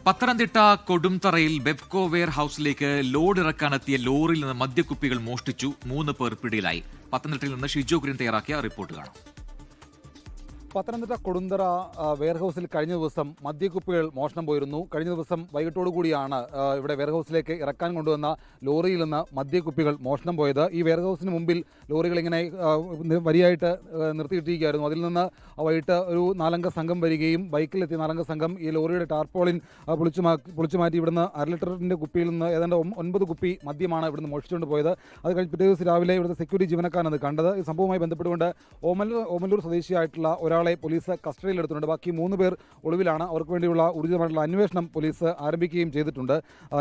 Pathanamthitta കൊടുംതറയിൽ Bevco wear ഹൌസിലേക്ക് load ഇറക്കാനെത്തിയ ലോറിയിൽ നിന്ന് മദ്യക്കുപ്പികൾ മോഷ്ടിച്ചു. 3 പേർ പിടിയിലായി. പത്തനംതിട്ടയിൽ നിന്ന് ഷിജോ കുര്യൻ തയ്യാറാക്കിയ റിപ്പോർട്ട് കാണാം. പത്തനംതിട്ട കൊടുന്തറ വെയർഹൌസിൽ കഴിഞ്ഞ ദിവസം മദ്യക്കുപ്പികൾ മോഷണം പോയിരുന്നു. കഴിഞ്ഞ ദിവസം വൈകിട്ടോടുകൂടിയാണ് ഇവിടെ വെയർഹൌസിലേക്ക് ഇറക്കാൻ കൊണ്ടുവന്ന ലോറിയിൽ നിന്ന് മദ്യക്കുപ്പികൾ മോഷണം പോയത്. ഈ വെയർഹൌസിന് മുമ്പിൽ ലോറികൾ ഇങ്ങനെ വരിയായിട്ട് നിർത്തിയിട്ടിരിക്കുകയായിരുന്നു. അതിൽ നിന്ന് വൈകിട്ട് ഒരു 4 അംഗ സംഘം വരികയും ബൈക്കിലെത്തിയ 4 അംഗ സംഘം ഈ ലോറിയുടെ ടാർപോളിൻ പൊളിച്ചു മാറ്റി ഇവിടുന്ന് 1/2 ലിറ്ററിൻ്റെ കുപ്പിയിൽ നിന്ന് ഏതാണ്ട് 9 കുപ്പി മദ്യമാണ് ഇവിടുന്ന് മോഷിച്ചുകൊണ്ട് പോയത്. അത് കഴിഞ്ഞ് പിറ്റേ ദിവസം രാവിലെ ഇവിടുത്തെ സെക്യൂരിറ്റി ജീവനക്കാരനത് കണ്ടത്. ഈ സംഭവവുമായി ബന്ധപ്പെട്ടുകൊണ്ട് ഓമല്ലൂർ സ്വദേശിയായിട്ടുള്ള ഒരാളെ പോലീസ് കസ്റ്റഡിയിലെടുത്തിട്ടുണ്ട്. ബാക്കി 3 പേർ ഒളിവിലാണ്. അവർക്ക് വേണ്ടിയുള്ള ഊർജിതമായിട്ടുള്ള അന്വേഷണം പോലീസ് ആരംഭിക്കുകയും ചെയ്തിട്ടുണ്ട്.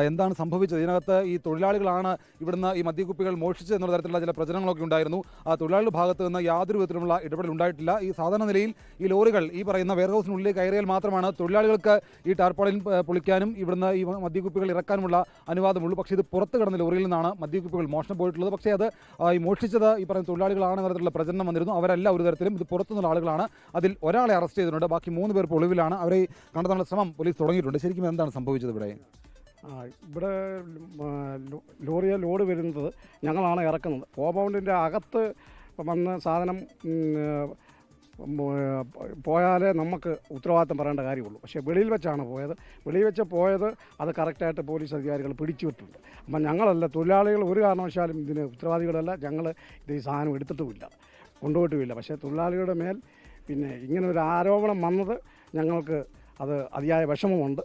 എന്താണ് സംഭവിച്ചത്? ഇതിനകത്ത് ഈ തൊഴിലാളികളാണ് ഇവിടുന്ന് ഈ മദ്യക്കുപ്പികൾ മോഷിച്ചത് എന്നുള്ള തരത്തിലുള്ള ചില പ്രചരണങ്ങളൊക്കെ ഉണ്ടായിരുന്നു. ആ തൊഴിലാളികളുടെ ഭാഗത്ത് നിന്ന് യാതൊരു വിധത്തിലുള്ള ഇടപെടൽ ഉണ്ടായിട്ടില്ല. ഈ സാധാരണ നിലയിൽ ഈ ലോറികൾ ഈ പറയുന്ന വെയർഹൌസിനുള്ളിൽ കയറിയാൽ മാത്രമാണ് തൊഴിലാളികൾക്ക് ഈ ടാർപോളിൻ പൊളിക്കാനും ഇവിടുന്ന് ഈ മദ്യക്കുപ്പികൾ ഇറക്കാനുമുള്ള അനുവാദമുള്ളൂ. പക്ഷേ ഇത് പുറത്ത് കിടന്ന ലോറിയിൽ നിന്നാണ് മദ്യക്കുപ്പികൾ മോഷണം പോയിട്ടുള്ളത്. പക്ഷേ അത് ഈ മോഷ്ടിച്ചത് ഈ പറയുന്ന തൊഴിലാളികളാണ് തരത്തിലുള്ള പ്രചരണം വന്നിരുന്നു. അവരല്ല ഒരു തരത്തിലും, ഇത് പുറത്തുനിന്നുള്ള ആളുകളാണ്. അതിൽ ഒരാളെ അറസ്റ്റ് ചെയ്തിട്ടുണ്ട്. ബാക്കി 3 പേർ ഒളിവിലാണ്. അവരെ കണ്ടെത്താനുള്ള ശ്രമം പോലീസ് തുടങ്ങിയിട്ടുണ്ട്. ശരിക്കും എന്താണ് സംഭവിച്ചത് ഇവിടെ? ഇവിടെ ലോഡ് വരുന്നത് ഞങ്ങളാണ് ഇറക്കുന്നത്. കോമ്പൗണ്ടിൻ്റെ അകത്ത് വന്ന് സാധനം പോയാലേ നമുക്ക് ഉത്തരവാദിത്തം പറയേണ്ട കാര്യമുള്ളൂ. പക്ഷേ വെളിയിൽ വെച്ചാണ് പോയത്. വെളിയിൽ വെച്ച് പോയത് അത് കറക്റ്റായിട്ട് പോലീസ് അധികാരികൾ പിടിച്ചുവിട്ടുണ്ട്. അപ്പം ഞങ്ങളല്ല, തൊഴിലാളികൾ ഒരു കാരണവശാലും ഇതിന് ഉത്തരവാദികളല്ല. ഞങ്ങൾ ഇത് ഈ സാധനം എടുത്തിട്ടുമില്ല, കൊണ്ടുപോയിട്ടുമില്ല. പക്ഷേ തൊഴിലാളികളുടെ മേൽ പിന്നെ ഇങ്ങനെ ഒരു ആരോപണം വന്നത് ഞങ്ങൾക്ക് അത് അതിയായ വിഷമമുണ്ട്.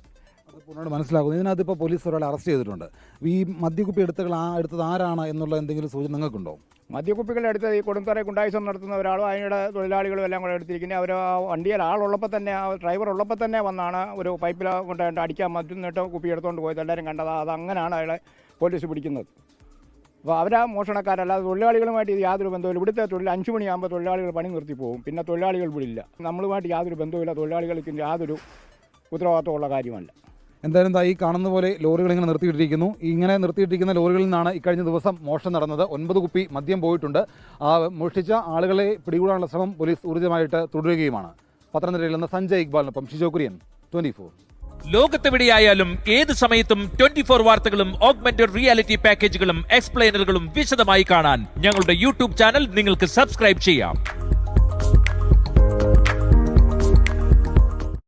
അത് പൂർണ്ണമായിട്ട് മനസ്സിലാക്കുന്നു. ഇതിനകത്ത് ഇപ്പോൾ പോലീസ് ഒരാളെ അറസ്റ്റ് ചെയ്തിട്ടുണ്ട്. ഈ മദ്യക്കുപ്പി എടുത്തത് ആരാണ് എന്നുള്ള എന്തെങ്കിലും സൂചന നിങ്ങൾക്കുണ്ടോ? മദ്യക്കുപ്പികളുടെ അടുത്ത് ഈ കൊടുന്തറ ഗുണ്ടായിസം നടത്തുന്ന ഒരാളും അതിനിടെ തൊഴിലാളികളും എല്ലാം കൂടെ എടുത്തിരിക്കുന്നത്. അവർ ആ വണ്ടിയിൽ ആളുള്ളപ്പോൾ തന്നെ, ആ ഡ്രൈവർ ഉള്ളപ്പോൾ തന്നെ വന്നാണ് ഒരു പൈപ്പിൽ കൊണ്ടുപോയിട്ട് അടിക്കാൻ മറ്റുന്നിട്ട് കുപ്പി എടുത്തുകൊണ്ട് പോയത്. എല്ലാവരും കണ്ടത്. അതങ്ങനെയാണ് അയാളെ പോലീസ് പിടിക്കുന്നത്. അപ്പോൾ അവരാ മോഷണക്കാരല്ലാതെ തൊഴിലാളികളുമായിട്ട് ഇത് യാതൊരു ബന്ധമില്ല. ഇവിടുത്തെ 5 മണിയാകുമ്പോൾ തൊഴിലാളികൾ പണി നിർത്തി പോകും. പിന്നെ തൊഴിലാളികൾ ഇവിടെ ഇല്ല. നമ്മളുമായിട്ട് യാതൊരു ബന്ധവുമില്ല. തൊഴിലാളികൾക്ക് യാതൊരു ഉത്തരവാദിത്തമുള്ള കാര്യമല്ല. എന്തായാലും ഈ കാണുന്ന പോലെ ലോറികൾ ഇങ്ങനെ നിർത്തിയിട്ടിരിക്കുന്നു. ഇങ്ങനെ നിർത്തിയിട്ടിരിക്കുന്ന ലോറികളിൽ നിന്നാണ് ഇക്കഴിഞ്ഞ ദിവസം മോഷണം നടന്നത്. 9 കുപ്പി മദ്യം പോയിട്ടുണ്ട്. മോഷ്ടിച്ച ആളുകളെ പിടികൂടാനുള്ള ശ്രമം പോലീസ് ഊർജ്ജമായിട്ട് തുടരുകയുമാണ്. പത്തനംതിട്ടയിൽ നിന്ന് സഞ്ജയ് ഇക്ബാലിനൊപ്പം ഷിജോ കുര്യൻ, 24. ലോകത്തെവിടെയായാലും ഏത് സമയത്തും 24 വാർത്തകളും ഓഗ്മെന്റഡ് റിയാലിറ്റി പാക്കേജുകളും എക്സ്പ്ലെയിനറുകളും വിശദമായി കാണാൻ ഞങ്ങളുടെ യൂട്യൂബ് ചാനൽ നിങ്ങൾക്ക് സബ്സ്ക്രൈബ് ചെയ്യാം.